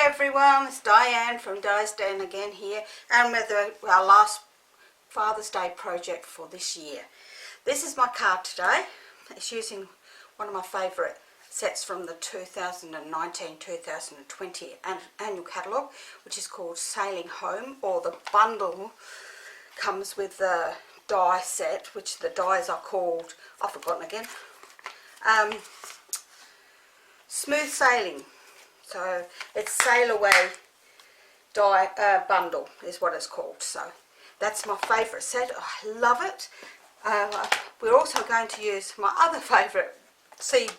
everyone, it's Diane from Hugs Diane again here, and with our last Father's Day project for this year. This is my card today. It's using one of my favourite sets from the 2019-2020 annual catalogue, which is called Sailing Home, or the bundle comes with the die set, which the dies are called, I've forgotten again, Smooth Sailing. So it's Sail Away die bundle is what it's called. So that's my favourite set. I love it. We're also going to use my other favourite sea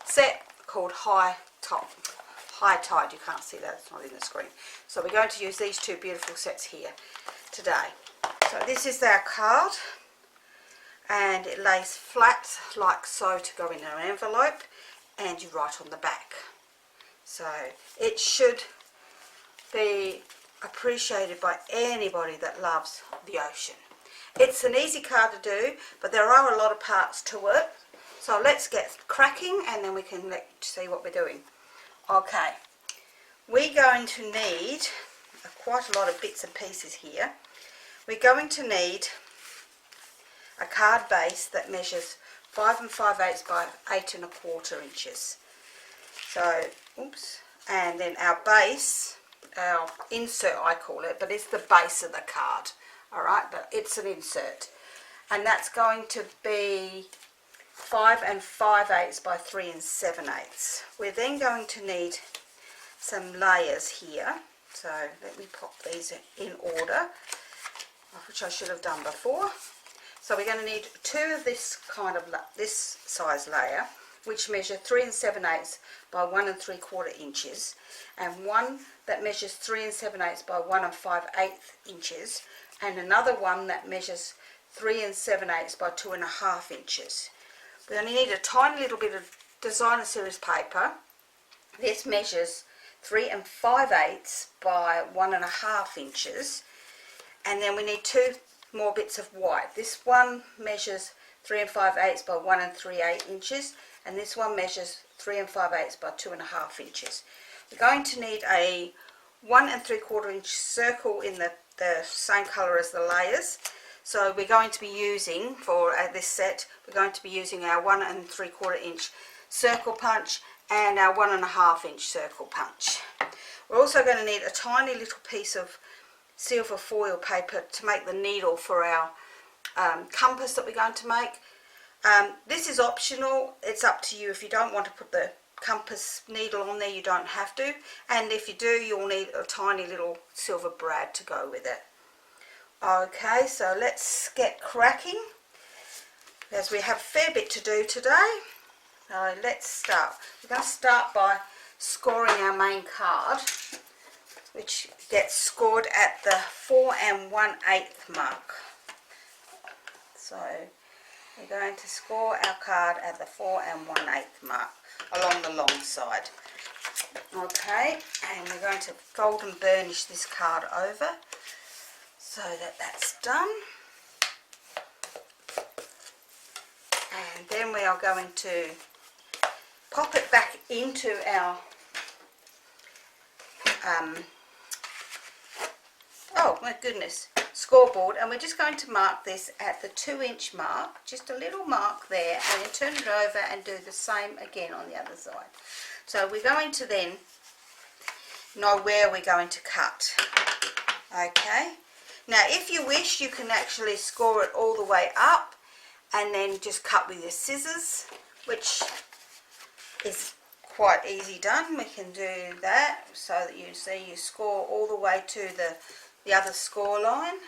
set called High Tide. You can't see that, it's not in the screen. So we're going to use these two beautiful sets here today. So this is our card, and it lays flat like so to go in an envelope, and you write on the back. So it should be appreciated by anybody that loves the ocean. It's an easy card to do, but there are a lot of parts to it. So let's get cracking, and then we can see what we're doing. Okay, we're going to need quite a lot of bits and pieces here. We're going to need a card base that measures 5 5/8 by 8 1/4 inches. So, oops, and then our base, our insert I call it, but it's the base of the card, alright, but it's an insert. And that's going to be 5 5/8 by 3 7/8. We're then going to need some layers here, so let me pop these in order, which I should have done before. So we're going to need two of this kind of this size layer, which measure 3 7/8 by 1 3/4 inches, and one that measures 3 7/8 by 1 5/8 inches, and another one that measures 3 7/8 by 2 1/2 inches. We only need a tiny little bit of designer series paper. This measures 3 5/8 by 1 1/2 inches, and then we need two more bits of white. This one measures 3 5/8 by 1 3/8 inches, and this one measures 3 5/8 by 2 1/2 inches. We're going to need a 1 3/4 inch circle in the same colour as the layers. So we're going to be using, for this set, we're going to be using our 1 3/4 inch circle punch and our 1 1/2 inch circle punch. We're also going to need a tiny little piece of silver foil paper to make the needle for our compass that we're going to make. This is optional, it's up to you. If you don't want to put the compass needle on there, you don't have to, and if you do, you'll need a tiny little silver brad to go with it. Okay, so let's get cracking, as we have a fair bit to do today. So let's start. We're going to start by scoring our main card, which gets scored at the 4 1/8 mark. So we're going to score our card at the 4 1/8 mark along the long side. Okay, and we're going to fold and burnish this card over so that that's done. And then we are going to pop it back into our oh my goodness, scoreboard, and we're just going to mark this at the 2 inch mark, just a little mark there, and then turn it over and do the same again on the other side. So we're going to then know where we're going to cut. Okay, now if you wish, you can actually score it all the way up and then just cut with your scissors, which is quite easy done. We can do that so that you see you score all the way to the other score line,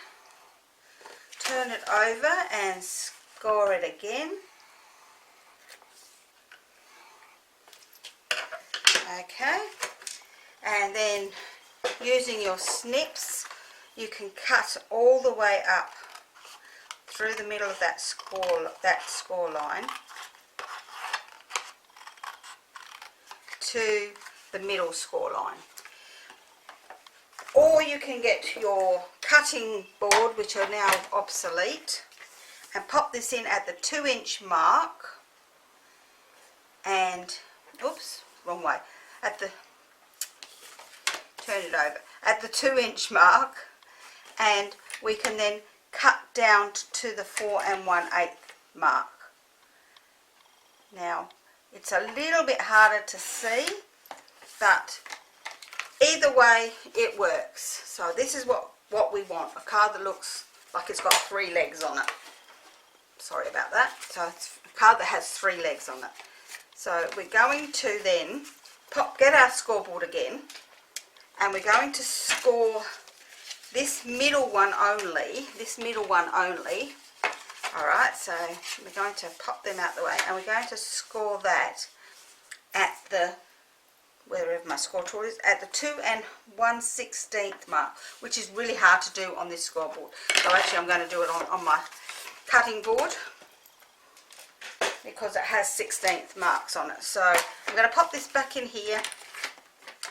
turn it over and score it again. Okay, and then using your snips, you can cut all the way up through the middle of that score line to the middle score line. Or you can get your cutting board, which are now obsolete, and pop this in at the 2 inch mark, and oops, wrong way, at the turn it over at the 2-inch mark, and we can then cut down to the 4 1/8 mark. Now it's a little bit harder to see, but either way it works. So this is what we want, a card that looks like it's got 3 legs on it. Sorry about that. So it's a card that has 3 legs on it. So we're going to then get our scoreboard again, and we're going to score this middle one only, alright, so we're going to pop them out the way, and we're going to score that at the, wherever my score tool is, at the 2 1/16 mark, which is really hard to do on this scoreboard. So actually I'm going to do it on my cutting board, because it has 16th marks on it. So I'm going to pop this back in here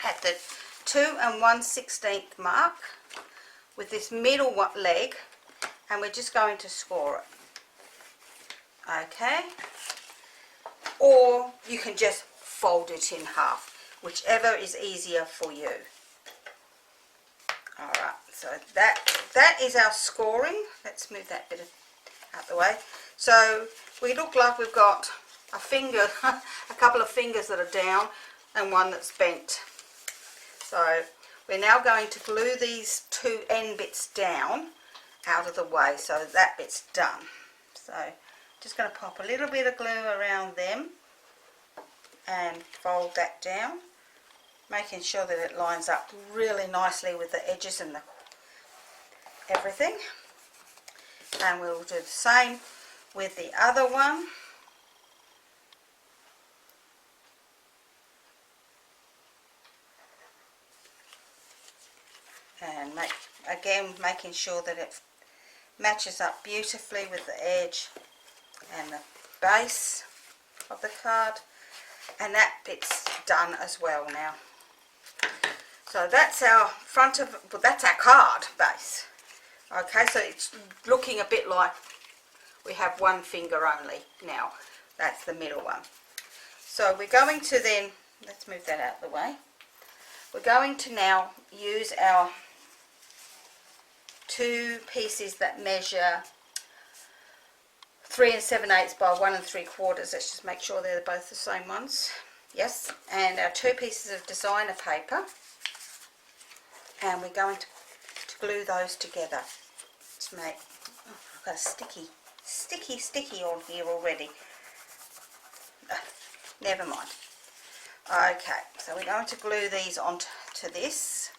at the 2 1/16 mark with this middle leg, and we're just going to score it. Okay, or you can just fold it in half, whichever is easier for you. Alright, so that is our scoring. Let's move that bit out the way. So we look like we've got a finger, a couple of fingers that are down and one that's bent. So we're now going to glue these 2 end bits down out of the way, so that bit's done. So just going to pop a little bit of glue around them and fold that down, making sure that it lines up really nicely with the edges and everything. And we'll do the same with the other one. And making sure that it matches up beautifully with the edge and the base of the card, and that bit's done as well now. So that's our that's our card base. Okay, so it's looking a bit like we have 1 finger only now. That's the middle one. So we're going to then, let's move that out of the way. We're going to now use our 2 pieces that measure 3 7/8 by 1 3/4. Let's just make sure they're both the same ones. Yes, and our 2 pieces of designer paper, and we're going to glue those together. Let's make, oh, I've got a sticky on here already. Never mind. Okay, so we're going to glue these onto this.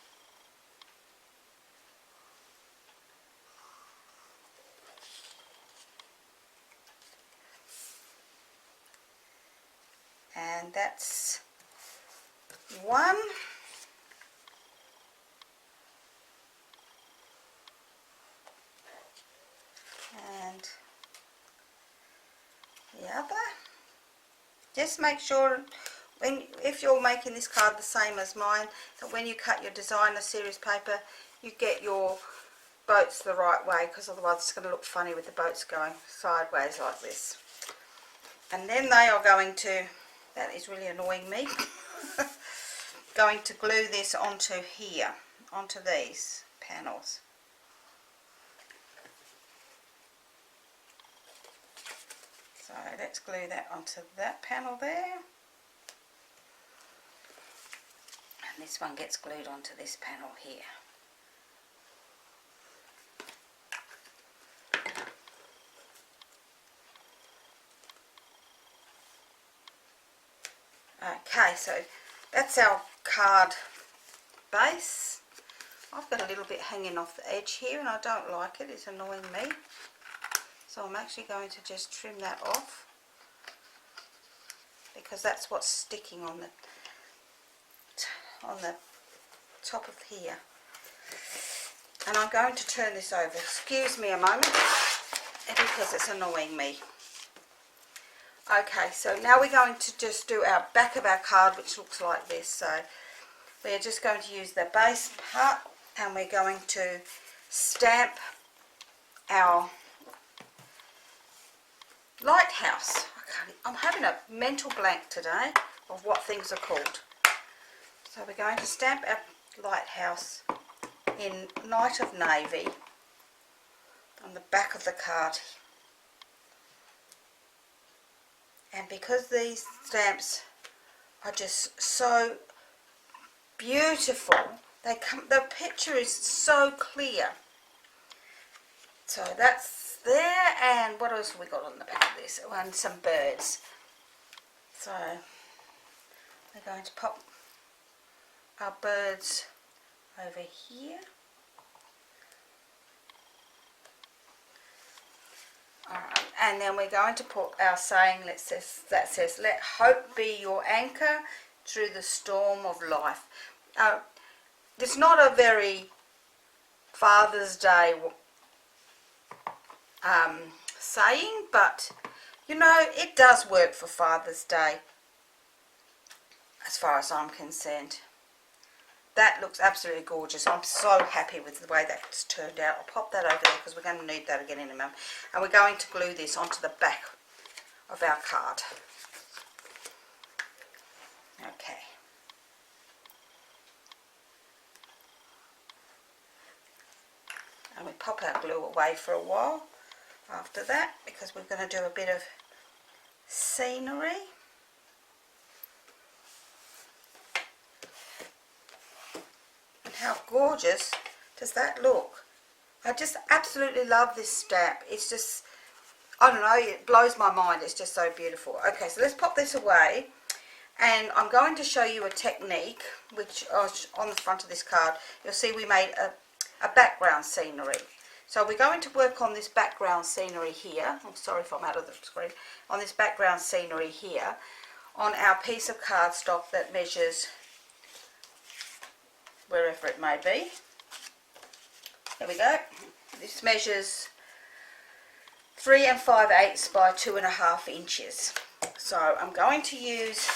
And that's 1. And the other. Just make sure, if you're making this card the same as mine, that when you cut your designer series paper, you get your boats the right way, because otherwise it's going to look funny with the boats going sideways like this. And then they are going to, that is really annoying me, going to glue this onto here, onto these panels. So let's glue that onto that panel there. And this one gets glued onto this panel here. Okay, so that's our card base. I've got a little bit hanging off the edge here and I don't like it, it's annoying me. So I'm actually going to just trim that off, because that's what's sticking on the top of here. And I'm going to turn this over. Excuse me a moment, because it's annoying me. Okay, so now we're going to just do our back of our card, which looks like this. So we're just going to use the base part, and we're going to stamp our lighthouse. I'm having a mental blank today of what things are called. So we're going to stamp our lighthouse in Night of Navy on the back of the card. And because these stamps are just so beautiful, the picture is so clear. So that's there, and what else have we got on the back of this? Oh, and some birds. So we're going to pop our birds over here. Alright, and then we're going to put our saying that says, let hope be your anchor through the storm of life. It's not a very Father's Day saying, but you know, it does work for Father's Day as far as I'm concerned. That looks absolutely gorgeous. I'm so happy with the way that's turned out. I'll pop that over there because we're going to need that again in a moment. And we're going to glue this onto the back of our card. Okay. And we pop our glue away for a while after that because we're going to do a bit of scenery. And how gorgeous does that look? I just absolutely love this stamp. It's just, I don't know, it blows my mind. It's just so beautiful. Okay, so let's pop this away. And I'm going to show you a technique, which on the front of this card, you'll see we made a background scenery. So we're going to work on this background scenery here. I'm sorry if I'm out of the screen. On this background scenery here, on our piece of cardstock that measures wherever it may be. There we go. This measures 3 5/8 by 2.5 inches. So I'm going to use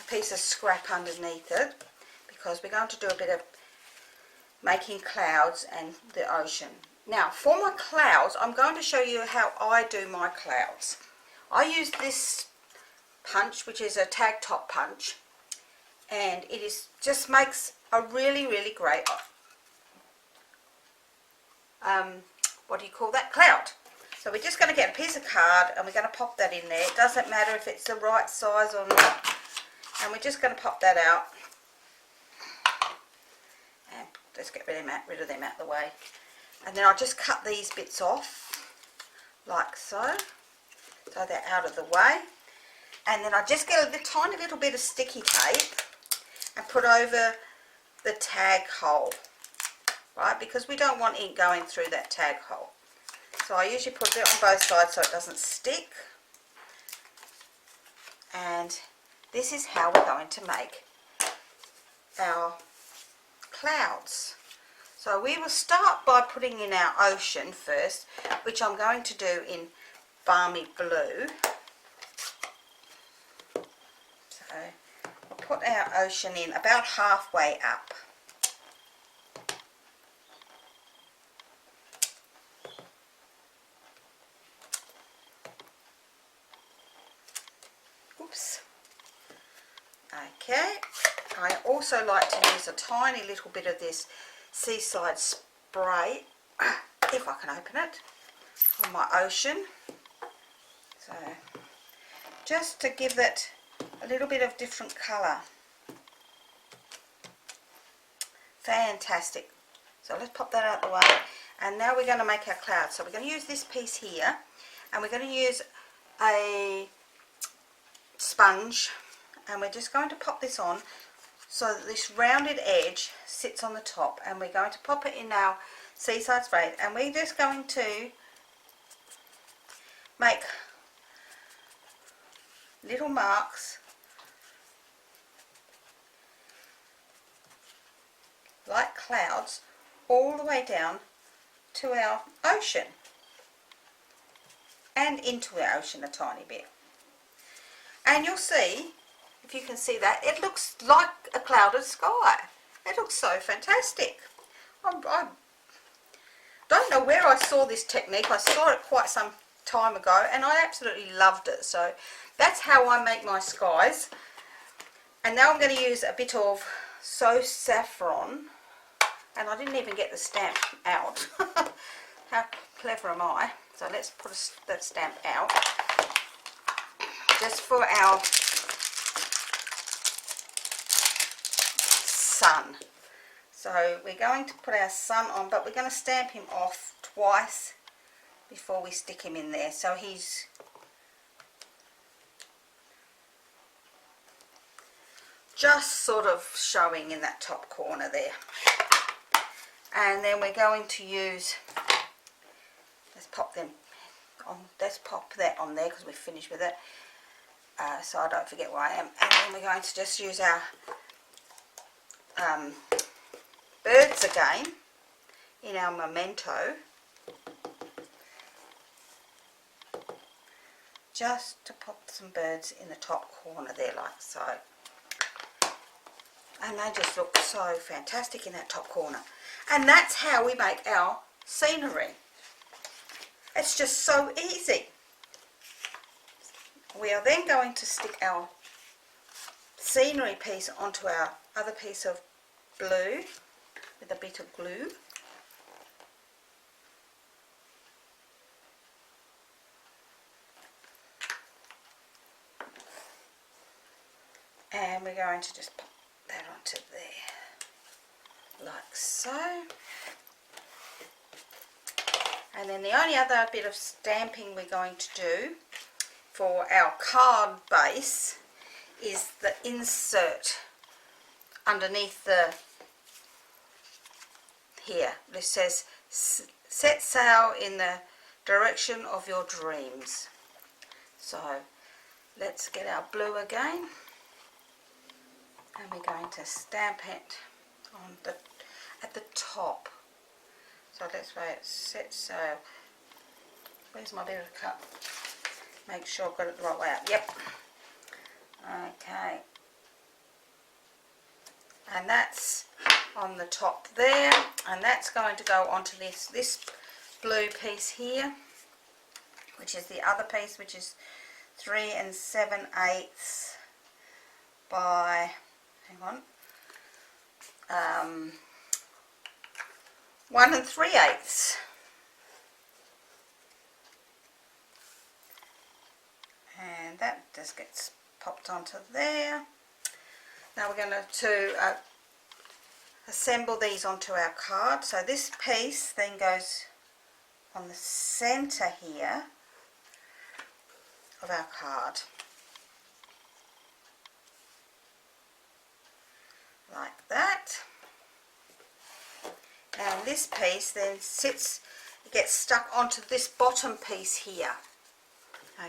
a piece of scrap underneath it because we're going to do a bit of making clouds and the ocean. Now for my clouds, I'm going to show you how I do my clouds. I use this punch, which is a tag top punch, and it is just makes a really great what do you call that, cloud. So we're just going to get a piece of card and we're going to pop that in there. It doesn't matter if it's the right size or not, and we're just going to pop that out. And let's get rid of them out of the way. And then I'll just cut these bits off like so they're out of the way. And then I just get a tiny little bit of sticky tape and put over the tag hole, right, because we don't want ink going through that tag hole. So I usually put it on both sides so it doesn't stick. And this is how we're going to make our clouds. So we will start by putting in our ocean first, which I'm going to do in Balmy Blue. So we'll put our ocean in about halfway up. Oops. Okay. I also like to use a tiny little bit of this seaside spray, if I can open it, on my ocean. So just to give it a little bit of different colour. Fantastic. So let's pop that out of the way. And now we're going to make our clouds. So we're going to use this piece here, and we're going to use a sponge, and we're just going to pop this on so that this rounded edge sits on the top, and we're going to pop it in our seaside spray, and we're just going to make little marks like clouds all the way down to our ocean and into our ocean a tiny bit. And you'll see, if you can see that, it looks like a clouded sky. It looks so fantastic. I don't know where I saw this technique. I saw it quite some time ago and I absolutely loved it. So that's how I make my skies. And now I'm going to use a bit of So Saffron, and I didn't even get the stamp out. How clever am I? So let's put that stamp out, just for our sun. So we're going to put our sun on, but we're going to stamp him off twice before we stick him in there. So he's just sort of showing in that top corner there. And then we're going to use, let's pop them on, let's pop that on there because we're finished with it, so I don't forget where I am. And then we're going to just use our birds again in our memento, just to pop some birds in the top corner there like so. And they just look so fantastic in that top corner. And that's how we make our scenery. It's just so easy. We are then going to stick our scenery piece onto our other piece of blue with a bit of glue. And we're going to just pop that onto there, like so. And then the only other bit of stamping we're going to do for our card base is the insert underneath the here. This says set sail in the direction of your dreams. So let's get our blue again, and we're going to stamp it on the at the top. So that's where it sets sail. Where's my bit of cut? Make sure I've got it the right way up. Yep. Okay. And that's on the top there, and that's going to go onto this blue piece here, which is the other piece, which is 3 7/8 by, hang on, 1 3/8. And that just gets popped onto there. Now we're going to assemble these onto our card. So this piece then goes on the centre here of our card, like that. And this piece then sits, it gets stuck onto this bottom piece here.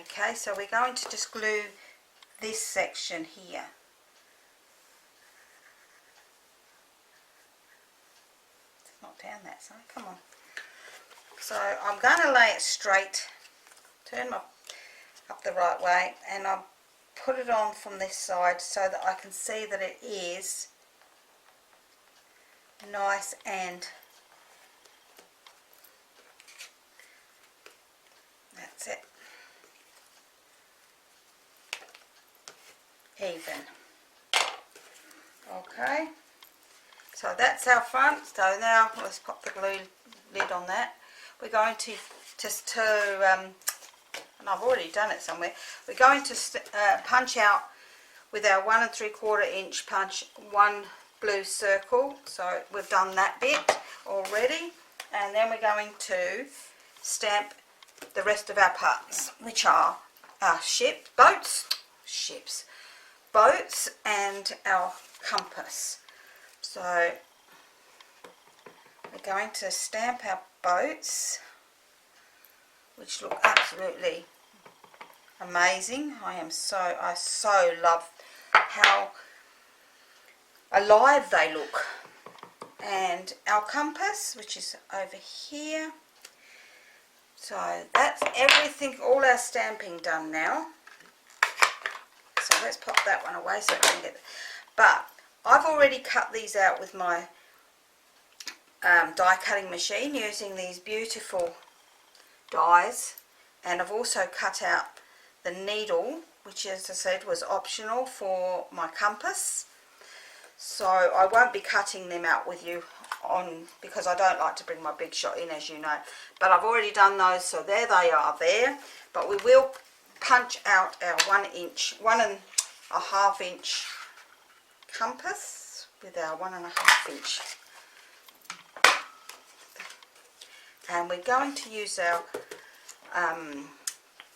Okay, so we're going to just glue this section here. It's not down that side, come on. So I'm going to lay it straight, turn my up the right way, and I'll put it on from this side so that I can see that it is nice and that's it, even. Okay, so that's our front. So now let's pop the glue lid on that. We're going to just and I've already done it somewhere, we're going to punch out with our 1 3/4 inch punch one blue circle. So we've done that bit already, and then we're going to stamp the rest of our parts, which are our boats and our compass. So we're going to stamp our boats, which look absolutely amazing. I so love how alive they look. And our compass, which is over here. So that's everything, all our stamping done now. So let's pop that one away so I can get it. But I've already cut these out with my die cutting machine using these beautiful dies, and I've also cut out the needle, which, as I said, was optional for my compass. So I won't be cutting them out with you because I don't like to bring my big shot in, as you know. But I've already done those, so there they are there. But we will punch out our 1.5 inch compass with our 1.5 inch. And we're going to use our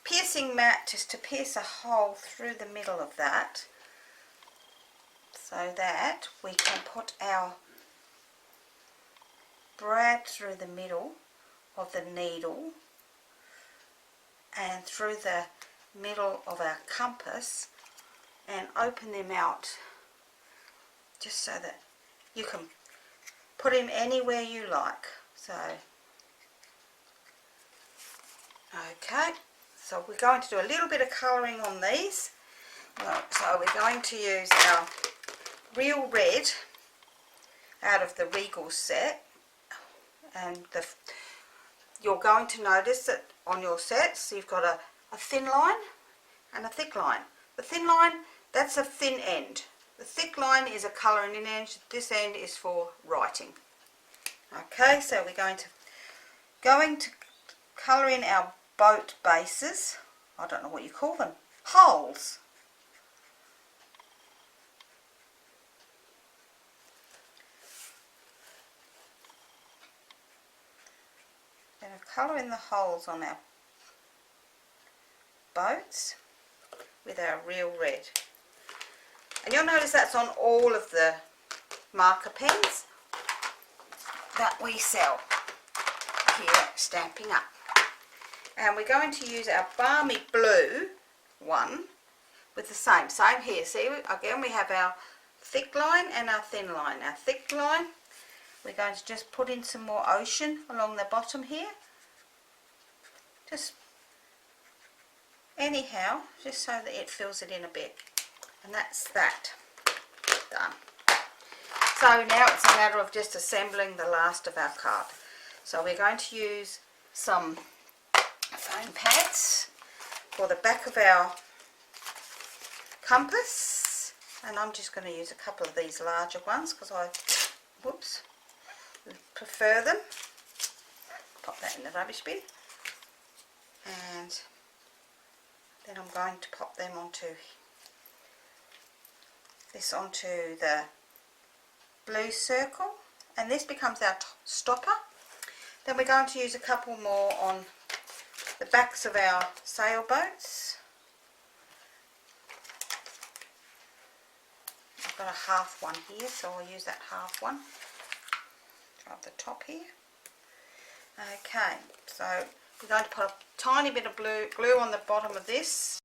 piercing mat just to pierce a hole through the middle of that, so that we can put our brad through the middle of the needle and through the middle of our compass and open them out, just so that you can put him anywhere you like. So okay, so we're going to do a little bit of colouring on these. So we're going to use our Real Red out of the Regal set, and you're going to notice that on your sets you've got a thin line and a thick line. The thin line, that's a thin end. The thick line is a colouring in end. This end is for writing. Okay, so we're going to colour in our boat bases. I don't know what you call them. Holes. Going to colour in the holes on our boats with our Real Red. And you'll notice that's on all of the marker pens that we sell here at Stampin' Up. And we're going to use our Balmy Blue one with the same here. See, again we have our thick line and our thin line. Our thick line, we're going to just put in some more ocean along the bottom here. Just anyhow, just so that it fills it in a bit. And that's that. Done. So now it's a matter of just assembling the last of our card. So we're going to use some foam pads for the back of our compass, and I'm just going to use a couple of these larger ones because I prefer them. Pop that in the rubbish bin, and then I'm going to pop them onto the blue circle, and this becomes our stopper. Then we're going to use a couple more on the backs of our sailboats. I've got a half one here, so I'll use that half one up the top here. Okay, so we're going to put a tiny bit of glue on the bottom of this.